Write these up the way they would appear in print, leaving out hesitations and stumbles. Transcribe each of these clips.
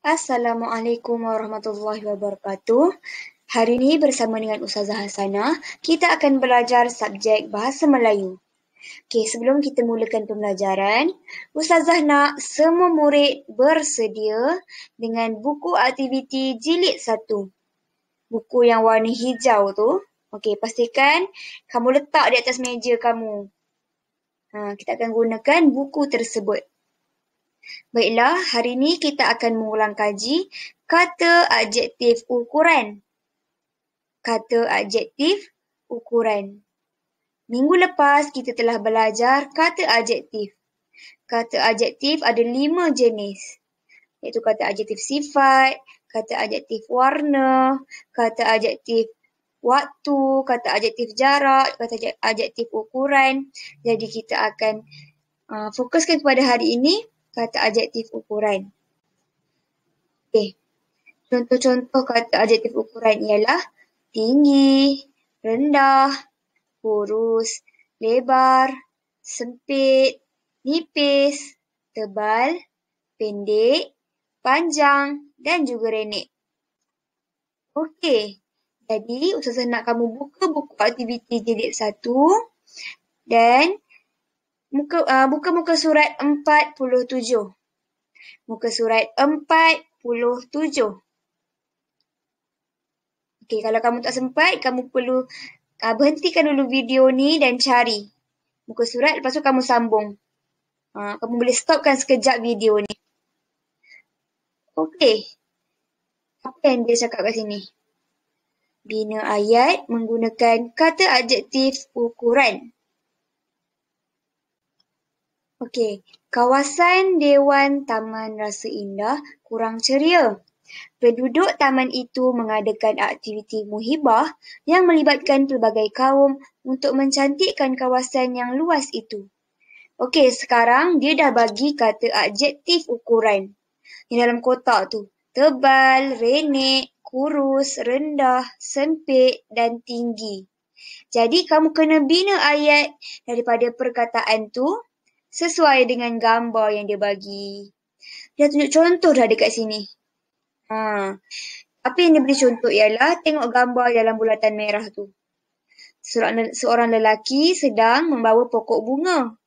Assalamualaikum warahmatullahi wabarakatuh. Hari ini bersama dengan Ustazah Hasanah, kita akan belajar subjek Bahasa Melayu. Okey, sebelum kita mulakan pembelajaran, Ustazah nak semua murid bersedia dengan buku aktiviti jilid 1. Buku yang warna hijau tu. Okey, pastikan kamu letak di atas meja kamu. Kita akan gunakan buku tersebut. Baiklah, hari ini kita akan mengulang kaji kata adjektif ukuran. Kata adjektif ukuran. Minggu lepas kita telah belajar kata adjektif. Kata adjektif ada 5 jenis. Iaitu kata adjektif sifat, kata adjektif warna, kata adjektif waktu, kata adjektif jarak, kata adjektif ukuran. Jadi kita akan fokuskan kepada hari ini kata adjektif ukuran. Okey. Contoh-contoh kata adjektif ukuran ialah tinggi, rendah, kurus, lebar, sempit, nipis, tebal, pendek, panjang dan juga rendek. Okey. Jadi, Ustazah nak kamu buka buku aktiviti jilid 1 dan buka muka surat 47. Muka surat 47. Okey, kalau kamu tak sempat, kamu perlu berhentikan dulu video ni dan cari muka surat, lepas tu kamu sambung. Kamu boleh stopkan sekejap video ni. Okey. Apa yang dia cakap kat sini? Bina ayat menggunakan kata adjektif ukuran. Okey, kawasan Dewan Taman Rasa Indah kurang ceria. Penduduk taman itu mengadakan aktiviti muhibah yang melibatkan pelbagai kaum untuk mencantikkan kawasan yang luas itu. Okey, sekarang dia dah bagi kata adjektif ukuran. Yang dalam kotak tu, tebal, rendek, kurus, rendah, sempit dan tinggi. Jadi kamu kena bina ayat daripada perkataan tu sesuai dengan gambar yang dia bagi. Dia tunjuk contoh dah dekat sini. Apa yang dia beri contoh ialah tengok gambar dalam bulatan merah tu. Seorang lelaki sedang membawa pokok bunga.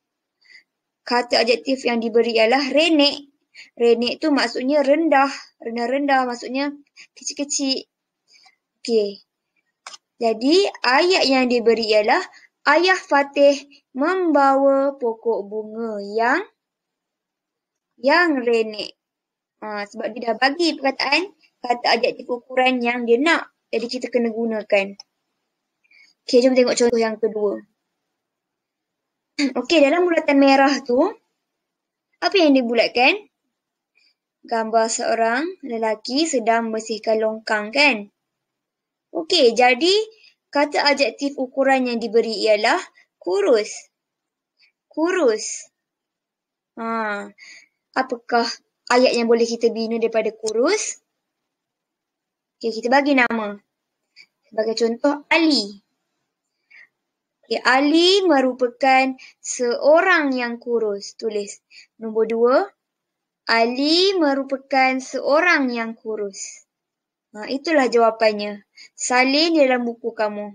Kata adjektif yang diberi ialah rendek. Rendek tu maksudnya rendah. Rendah-rendah maksudnya kecil-kecil. Okey. Jadi ayat yang diberi ialah Ayah Fatih membawa pokok bunga yang rendek. Sebab dia dah bagi perkataan kata adjektif ukuran yang dia nak. Jadi kita kena gunakan. Okey, jom tengok contoh yang kedua. Okey, dalam bulatan merah tu, apa yang dibulatkan? Gambar seorang lelaki sedang membersihkan longkang kan? Okey, jadi kata adjektif ukuran yang diberi ialah kurus. Kurus. Apakah ayat yang boleh kita bina daripada kurus? Okey, kita bagi nama. Sebagai contoh, Ali. Okay, Ali merupakan seorang yang kurus. Tulis. Nombor 2. Ali merupakan seorang yang kurus. Itulah jawapannya. Salin dalam buku kamu.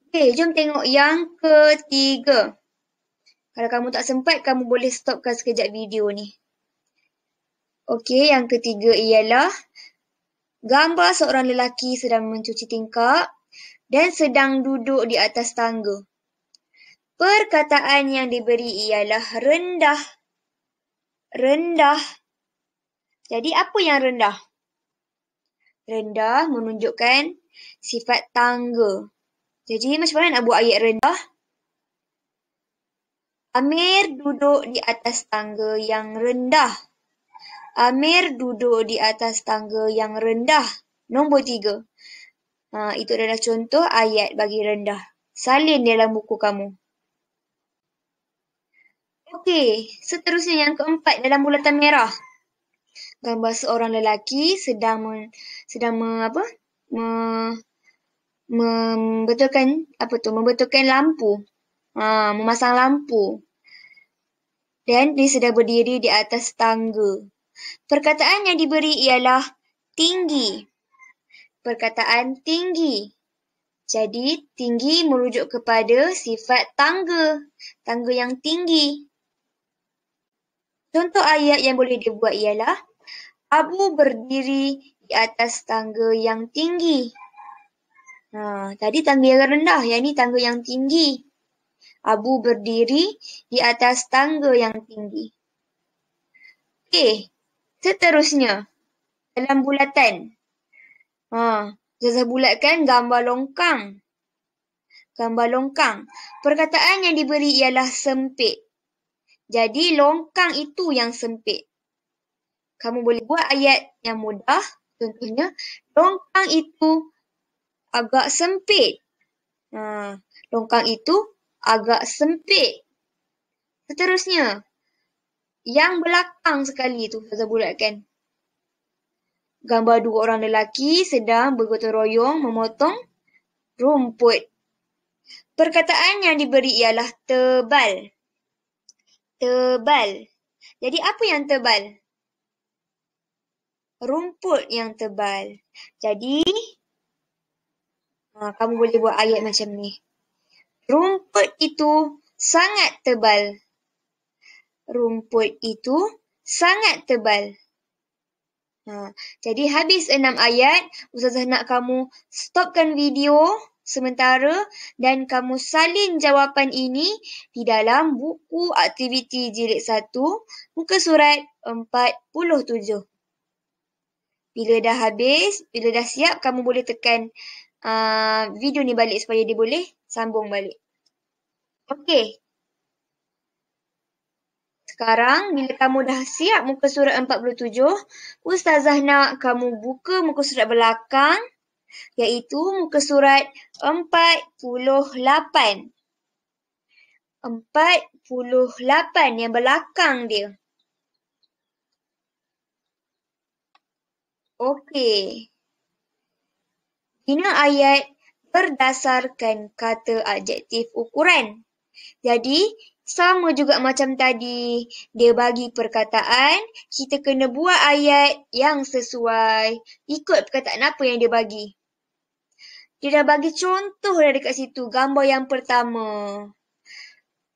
Okey, jom tengok yang ketiga. Kalau kamu tak sempat, kamu boleh stopkan sekejap video ni. Okey, yang ketiga ialah gambar seorang lelaki sedang mencuci tingkap dan sedang duduk di atas tangga. Perkataan yang diberi ialah rendah. Rendah. Jadi apa yang rendah? Rendah menunjukkan sifat tangga. Jadi macam mana nak buat ayat rendah? Amir duduk di atas tangga yang rendah. Amir duduk di atas tangga yang rendah. Nombor 3. Itu adalah contoh ayat bagi rendah. Salin dalam buku kamu. Okey, seterusnya yang keempat dalam bulatan merah. Gambar seorang lelaki sedang membetulkan lampu. Memasang lampu. Dan dia sedang berdiri di atas tangga. Perkataan yang diberi ialah tinggi. Perkataan tinggi. Jadi, tinggi merujuk kepada sifat tangga. Tangga yang tinggi. Contoh ayat yang boleh dibuat ialah Abu berdiri di atas tangga yang tinggi. Tadi tangga yang rendah, yang ni tangga yang tinggi. Abu berdiri di atas tangga yang tinggi. Okey, seterusnya. Dalam bulatan. Ustazah bulatkan gambar longkang. Gambar longkang. Perkataan yang diberi ialah sempit. Jadi longkang itu yang sempit. Kamu boleh buat ayat yang mudah. Contohnya, longkang itu agak sempit. Longkang itu agak sempit. Seterusnya, yang belakang sekali tu Ustazah bulatkan. Gambar dua orang lelaki sedang bergotong royong memotong rumput. Perkataan yang diberi ialah tebal. Tebal. Jadi apa yang tebal? Rumput yang tebal. Jadi, kamu boleh buat ayat macam ni. Rumput itu sangat tebal. Rumput itu sangat tebal. Jadi habis 6 ayat, Ustazah nak kamu stopkan video sementara dan kamu salin jawapan ini di dalam buku aktiviti jilid 1, muka surat 47. Bila dah habis, bila dah siap, kamu boleh tekan video ni balik supaya dia boleh sambung balik. Okey. Sekarang, bila kamu dah siap muka surat 47, Ustazah nak kamu buka muka surat belakang, iaitu muka surat 48. 48 yang belakang dia. Okey. Bina ayat berdasarkan kata adjektif ukuran. Jadi, sama juga macam tadi, dia bagi perkataan, kita kena buat ayat yang sesuai, ikut perkataan apa yang dia bagi. Dia dah bagi contoh dah dekat situ, gambar yang pertama.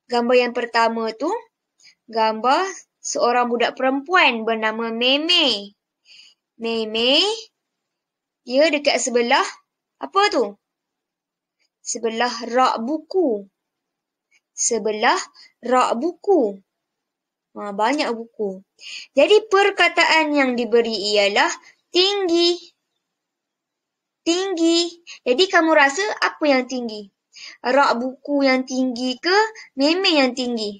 Gambar yang pertama tu, gambar seorang budak perempuan bernama Meme. Meme, dia dekat sebelah, apa tu? Sebelah rak buku. Sebelah rak buku. Banyak buku. Jadi perkataan yang diberi ialah tinggi. Tinggi. Jadi kamu rasa apa yang tinggi? Rak buku yang tinggi ke Meme yang tinggi?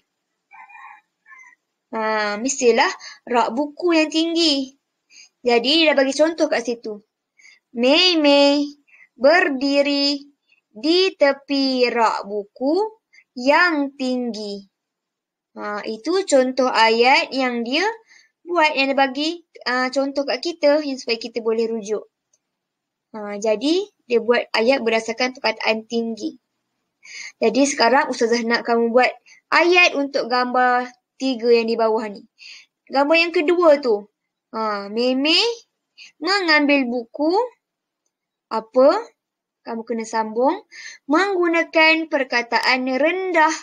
Mestilah rak buku yang tinggi. Jadi dia dah bagi contoh kat situ. Meme berdiri di tepi rak buku yang tinggi. Itu contoh ayat yang dia buat, yang dia bagi contoh kat kita yang supaya kita boleh rujuk. Jadi, dia buat ayat berdasarkan perkataan tinggi. Jadi sekarang Ustazah nak kamu buat ayat untuk gambar 3 yang di bawah ni. Gambar yang kedua tu. Meme mengambil buku. Apa? Kamu kena sambung menggunakan perkataan rendah.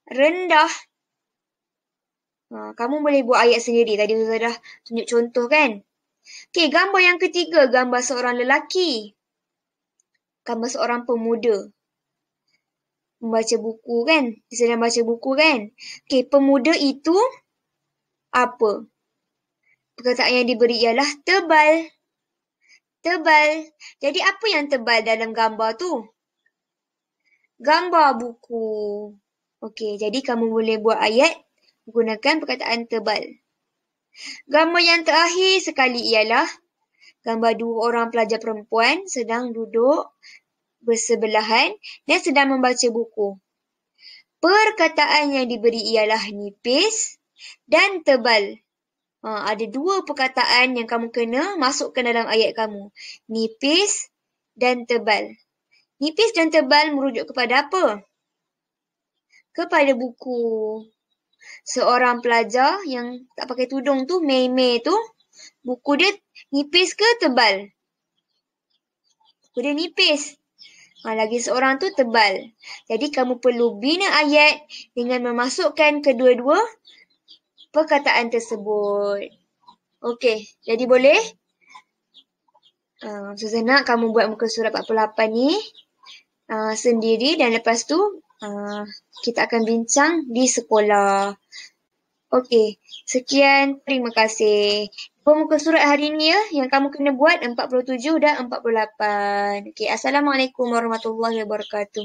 Rendah. Kamu boleh buat ayat sendiri. Tadi Ustazah dah tunjuk contoh kan? Okey, gambar yang ketiga, gambar seorang lelaki. Gambar seorang pemuda. Membaca buku kan? Dia sedang baca buku kan? Okey, pemuda itu apa? Perkataan yang diberi ialah tebal. Tebal. Jadi apa yang tebal dalam gambar tu? Gambar buku. Okey, jadi kamu boleh buat ayat menggunakan perkataan tebal. Gambar yang terakhir sekali ialah gambar 2 orang pelajar perempuan sedang duduk bersebelahan dan sedang membaca buku. Perkataan yang diberi ialah nipis dan tebal. Ada 2 perkataan yang kamu kena masukkan dalam ayat kamu. Nipis dan tebal. Nipis dan tebal merujuk kepada apa? Kepada buku. seorang pelajar yang tak pakai tudung tu, Mei tu, buku dia nipis ke tebal? Buku dia nipis. Lagi seorang tu tebal. Jadi kamu perlu bina ayat dengan memasukkan kedua-dua perkataan tersebut. Okey, jadi boleh? Ustazah nak kamu buat muka surat 48 ni sendiri dan lepas tu kita akan bincang di sekolah. Okey, sekian. Terima kasih. Dua muka surat hari ni ya, yang kamu kena buat 47 dan 48. Okey, Assalamualaikum warahmatullahi wabarakatuh.